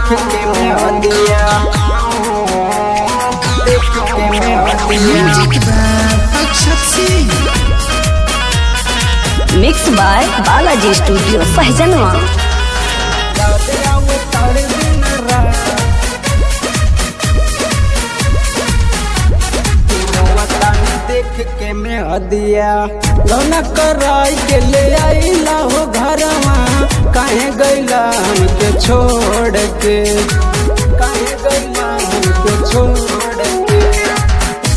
देख के मैं हदिया, देख के मैं हदिया। Mix by Balaji studio Sahjanwa. देख के मैं हदिया लौना कराई के ले आईला हो घरवा, काहे गईला हमके छोड़ के, काहे गईला हमके छोड़ के।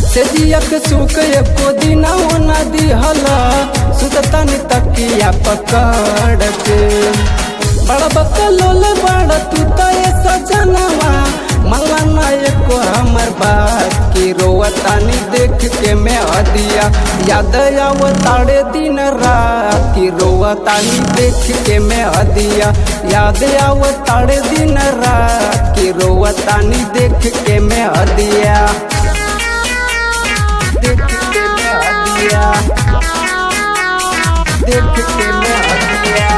सेजिया के सुख एको दिन ना दिहला, सुततनी तकिया पकड़ के। बड़ा बकलोल बड़ा तू तो ये सजनवा, मलाना एको हमर बात की रोवतानी देख के मैं हदिया। याद आवताड़े दिन रात की रोवतानी देख के मैं हदिया। याद आवताड़े दिन रात की रोवतानी देख के मैं हदिया, देख के मैं हदिया, देख के मैं हदिया।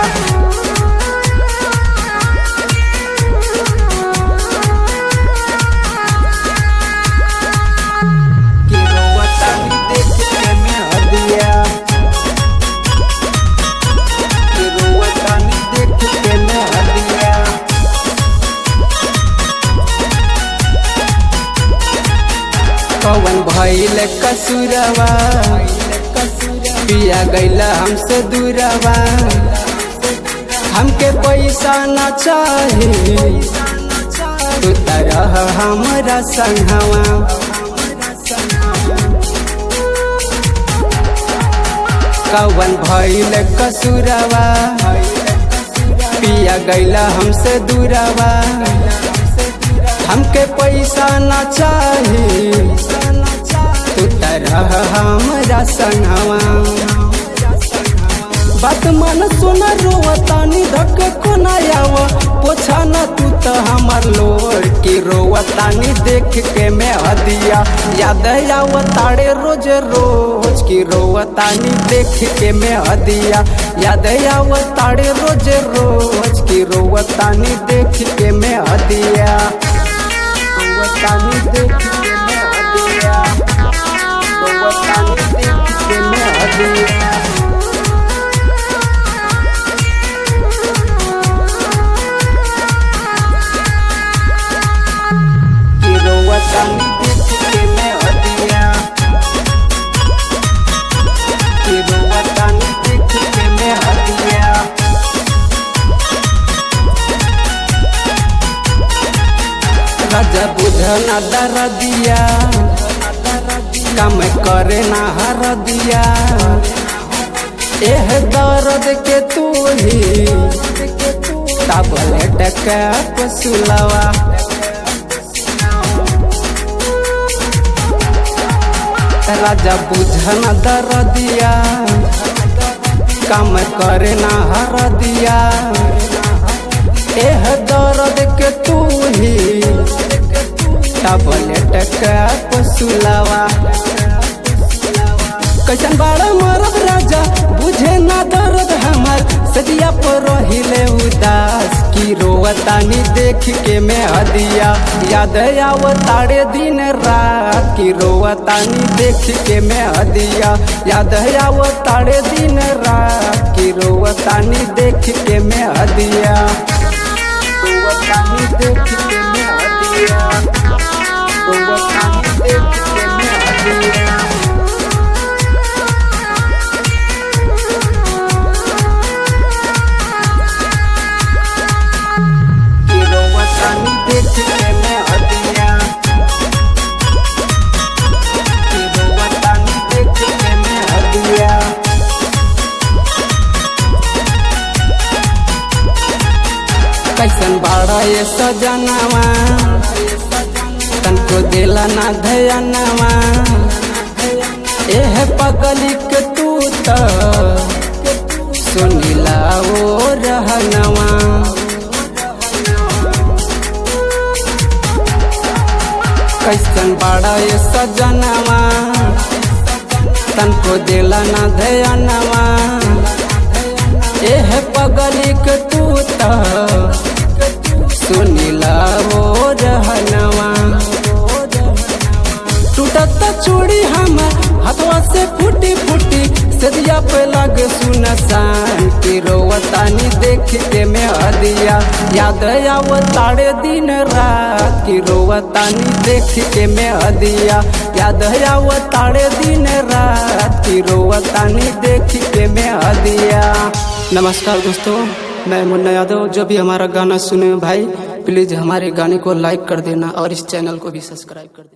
कौन भइल कसुरवा, पिया गईला हमसे दूरवा। हमके पैसा न चाही, तू तरह हमरा संगवा। कौन भइल कसुरवा, पिया गईला हमसे दूरवा। हमके पैसा न चाही, तू तरह हमरा संगवा। बात मन सुना रोवतानी धक कोनायावा, पोछा न तू तो हमर लोर की रोवतानी देख के मैं हदिया। याद आवताड़े रोज रोज की रोवतानी देख के मैं हदिया। याद आवताड़े रोज रोज की रोवतानी देख के मैं हदिया, रोवतानी देख के मैं हदिया, रोवतानी देख के मैं हदिया। रोवतानी देख के मैं हदिया, रोवतानी देख के मैं हदिया। राजा बुझना दर दिया, कम करे ना हर दिया। एह दर्द के तू ही टैबलेट के पसुलवा। राजा बुझना दर दिया, कम करे ना हर दिया। एह दर्द के तू ही टैबलेट के पसुलवा। कैसन बड़ा मरद राजा बुझे ना दर्द हमार, सजिया पर रहिले उदास की रोवतानी देख के मैं हदिया। याद आवताड़े दिन रात की रोवतानी देख के मैं हदिया। याद आवताड़े दिन रात की रोवतानी देख के मैं हदिया, रोवतानी देख के मैं हदिया, रोवतानी देख के मैं हदिया। देख के मैं हदिया, रोवतानी देख के मैं हदिया। कैसन बाड़ा ये सजनवा, तनको देला ना धयनवा। एह पगली के तू तो सुनिला वो रहनवा। कैसन बाड़ा ये सजनवा, तनको देला ना धयनवा। एह पगली के तू तो सुनीला वो रहनवा। टूटत चूड़ी हम हथवा से फूटी फूटी सदिया पे लागे सुनसान की रोवतानी देख के मैं हदिया याद आवताड़े दिन रात की रोवतानी देख के मैं हदिया याद आवताड़े दिन रात की रोवतानी देख के मैं हदिया। नमस्कार दोस्तों, मैं मुन्ना यादव। जो भी हमारा गाना सुने भाई प्लीज हमारे गाने को लाइक कर देना और इस चैनल को भी सब्सक्राइब कर देना।